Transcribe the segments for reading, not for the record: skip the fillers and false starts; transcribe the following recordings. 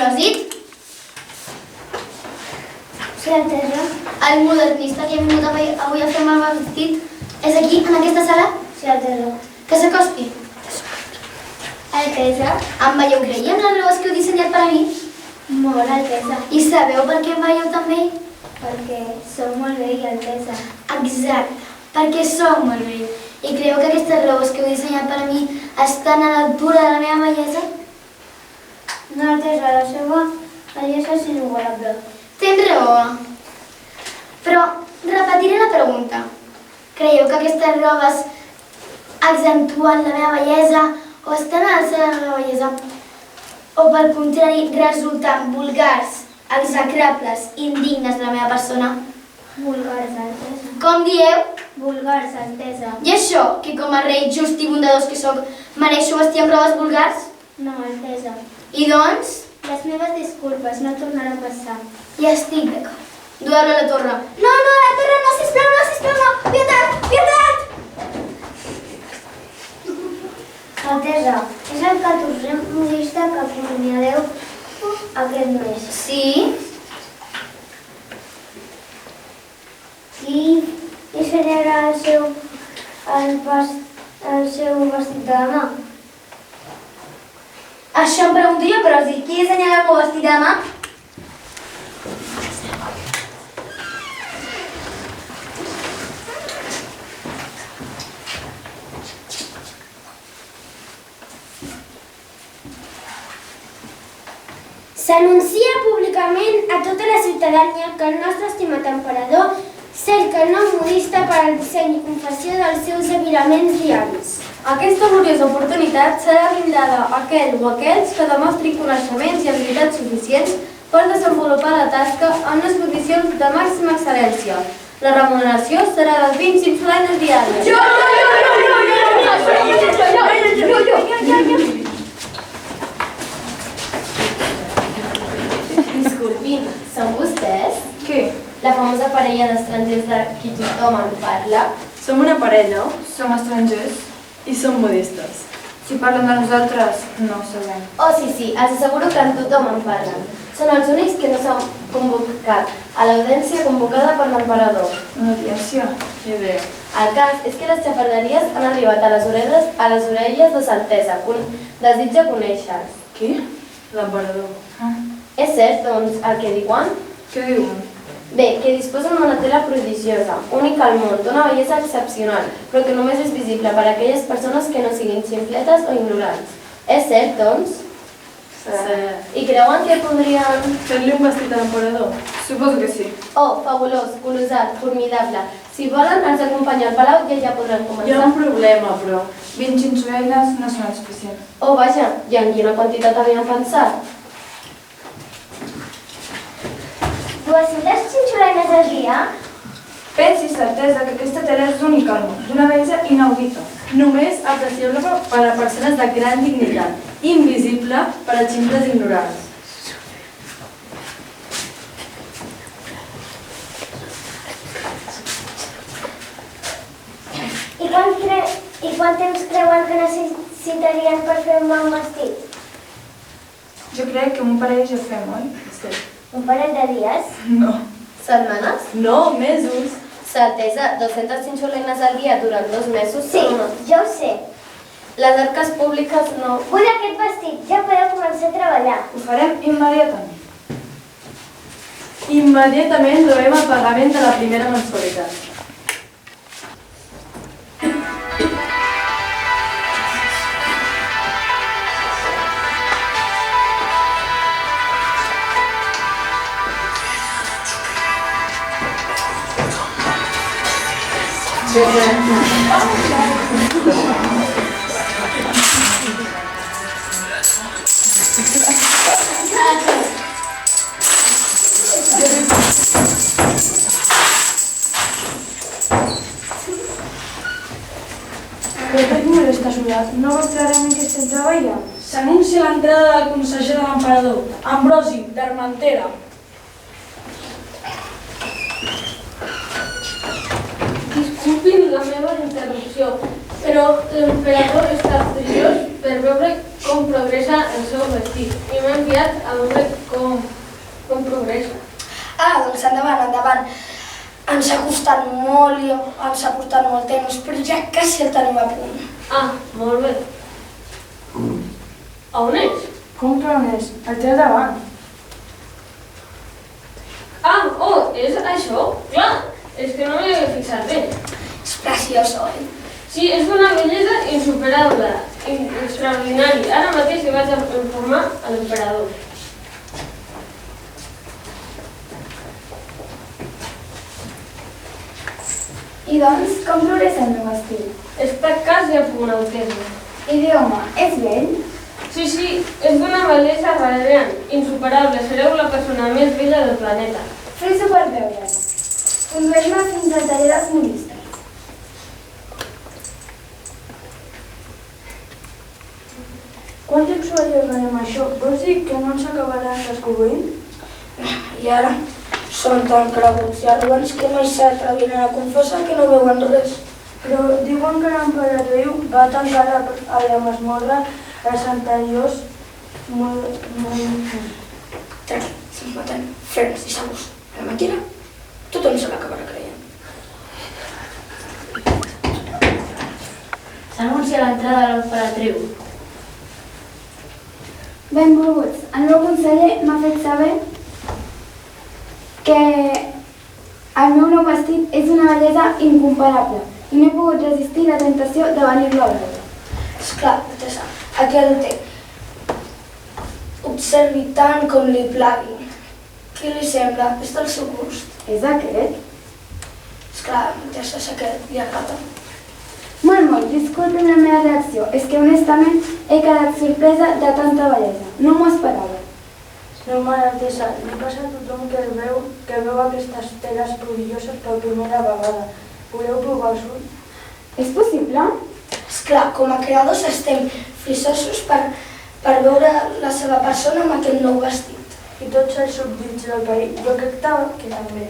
Bròsit? Sí, Altesa. El modernista que ha vingut avui a fer el vestit és aquí, en aquesta sala? Sí, Altesa. Que s'acosti. Altesa. Em veieu creient les robes que heu dissenyat per a mi? Molt, Altesa. I sabeu per què em veieu tan bé? Perquè sou molt vell, Altesa. Exacte, perquè sou molt bé. I creieu que aquestes robes que heu dissenyat per a mi estan a l'altura de la meva bellesa? No, Altesa, la seva bellesa és inigualable. Tens raó. Però repetiré la pregunta. Creieu que aquestes robes accentuen la meva bellesa o estan a l'alçada de la meva bellesa? O pel contrari, resulten vulgars, execrables, indignes de la meva persona? Vulgars, Altesa. Com dieu? Vulgars, Altesa. I això, que com a rei just i bondadós que sóc, mereixo vestir amb robes vulgars? No, Altesa. I doncs, Les meves disculpes, no tornarà a passar. ja estic d'acord. Dueu-lo a la torre. No, a la torre no, sisplau, no. Pietat, pietat! Altesa, és el 14è modista que acomiadeu aquest mes. Sí? Qui dissenyarà el seu vestit de demà? Això em pregunto jo, però si qui dissenyarà el meu vestit de demà? S'anuncia públicament a tota la ciutadania que el nostre estimat emperador cerca el nou modista per al disseny i confecció dels seus aviraments diaris. Aquesta gloriosa oportunitat serà brindada a aquell o aquells que demostrin coneixements i habilitats suficients per desenvolupar la tasca en unes condicions de màxima excel·lència. La remuneració serà de 25 solenes diàries. Disculpin, són vostès? Què? La famosa parella d'estrangers de qui tothom en parla? Som una parella, som estrangers i som modistes. Si parlen de nosaltres, no ho sabem. Oh, sí, els asseguro que en tothom en parlen. Són els únics que no s'han convocat a l'audiència convocada per l'emperador. Una audiència? Ni idea. El cas és que les xafarderies han arribat a les orelles de Sa Altesa. Desitja conèixer-los. Qui? L'emperador. És cert, doncs, el que diuen? Què diuen? Bé, que disposen d'una tela prodigiosa, única al món, d'una bellesa excepcional, però que només és visible per a aquelles persones que no siguin ximfletes o ignorants. És cert, doncs? Sí. I creuen que podrien... Fer-li un vestit a l'emperador? Suposo que sí. Oh, fabulós, colossal, formidable. Si volen, els acompanyo al palau i ja podran Hi ha començar. un problema, però 20 xinxoeines no són suficients. Oh, vaja, i en quina quantitat havien pensat? 200 xinxolenes al dia? Pensi, certesa, que aquesta tela és única al món, d'una bellesa inaudita. Només apreciable per a persones de gran dignitat, invisible per a ximples ignorants. I quant temps creuen que necessitarien per fer un bon vestit? Jo crec que un parell ja fem, oi? Sí. Un parell de dies? No. Setmanes? No, mesos. Sa Altesa, 200 xinxolenes al dia durant 2 mesos Sí, són unes... jo ho sé. Les arques públiques no... Vull aquest vestit, ja podeu començar a treballar. Ho farem immediatament. Immediatament rebem el pagament de la primera mensualitat. Per què número està solat? No veus clarament que estem treballant? S'anuncia l'entrada del conseller de l'emperador, Ambrosi, d'Armentera. Disculpin la meva interrupció, però l'emperador està furiós per veure com progressa el seu vestit i m'ha enviat a veure doncs, però ja quasi el tenim a punt. Ah, molt bé. A on és? Com que on és? El té davant. Ah, oh, és això? Clar, és que no m'hi havia fixat bé. És preciós, oi? Sí, és d'una bellesa insuperable, extraordinari. Ara mateix li vaig a informar a l'emperador. I doncs, com progressa el meu estil? Està quasi a punt, Altesa. Idioma, és vell? Sí, sí, és d'una bellesa radiant, insuperable. Sereu la persona més bella del planeta. Fes-ho per veure-la. Condueix-me fins al taller dels modistes. Quant temps rellegarem això? Vols dir que no ens acabaran descobrint? I ara són tan creguts i arrogants que mai s'atreviran a confessar que no veuen res. Però diuen que l'emperadriu va tancar a la masmorra els anteriors Tranquil, si ens maten frens i segurs a la mentira, tothom se l'acabarà creient. S'anuncia l'entrada de l'emperatriu. Benvolguts, el meu conseller m'ha fet saber que el meu nou vestit és una bellesa incomparable i no he pogut resistir la tentació de venir-lo a veure. Esclar, Altesa, aquí el té. Observi tant com li plagui. Què li sembla? És del seu gust. És aquest? Esclar, Altesa, sé que li agrada. Molt, disculpin la meva reacció. És que honestament he quedat sorpresa de tanta bellesa. No m'ho esperava. Normal, Altesa, li passa a tothom que veu aquestes teles prodigioses per primera vegada. Podeu provar-s'ho? És possible? Esclar, com a creadors estem frissosos per veure la seva persona amb aquest nou vestit. I tots els súbdits del país, jo crec que també.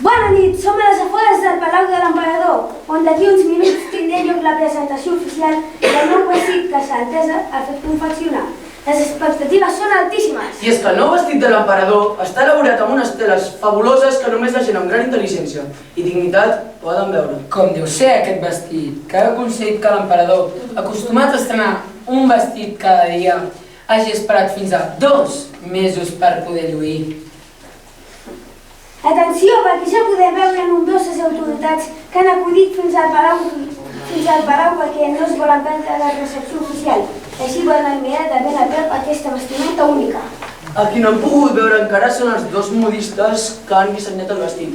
Bona nit, som a les afores del Palau de l'Emperador, on d'aquí uns minuts tindrà lloc la presentació oficial del nou vestit que Sa Altesa ha fet confeccionar. Les expectatives són altíssimes. I és que el nou vestit de l'emperador està elaborat amb unes teles fabuloses que només la gent amb gran intel·ligència i dignitat poden veure. Com deu ser aquest vestit, que ha aconseguit que l'emperador, acostumat a estrenar un vestit cada dia, hagi esperat fins a 2 mesos per poder lluir. Atenció, perquè ja podem veure nombroses autoritats que han acudit fins al Palau perquè no es volen perdre la recepció oficial. Així poden admirar de ben a prop aquesta vestimenta única. A qui no han pogut veure encara són els 2 modistes que han dissenyat el vestit.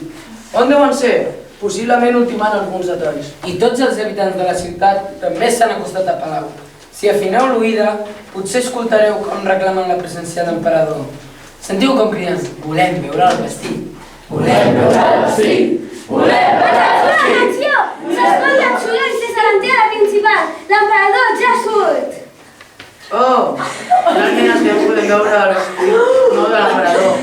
On deuen ser? Possiblement ultimant alguns detalls. I tots els habitants de la ciutat també s'han acostat a Palau. Si afineu l'oïda, potser escoltareu com reclamen la presència de l'emperador. Sentiu com criden, volem veure el vestit. Volem veure el vestit! Volem veure el vestit! Atenció! S'escolten sorolls des de l'entrada principal. L'emperador ja surt! Oh, finalment estem podent veure el vestit nou de l'emperador.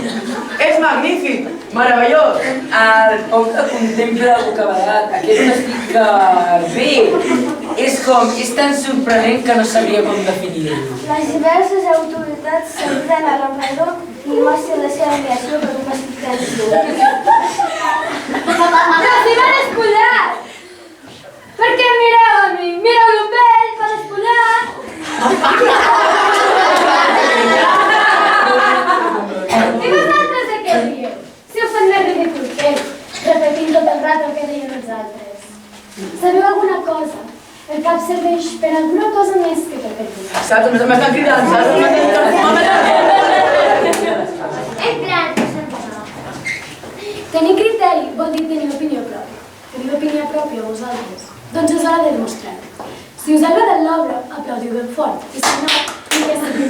És magnífic! Meravellós! El comte contempla bocabadat aquest vestit que bé, és tan sorprenent que no sabria com definir-ho. Les diverses autoritats saluden a l'emperador i mostren la seva admiració per un vestit tan xulo. Però si m'han espullat! Per què em mireu a mi? Mireu-lo amb ell, per espullar! I vosaltres a què dieu? Si ho fan més ridícul que ell, repetint tot el rato el que deien els altres. Sabeu alguna cosa? El cap serveix per alguna cosa més que per repetir. Saps? M'estan cridant, saps? En plan, tenir criteri vol dir tenir opinió pròpia. Teniu opinió pròpia vosaltres? Doncs és hora de demostrar-ho. Si us ha agradat l'obra, aplaudiu ben fort. I si no, ni que sigui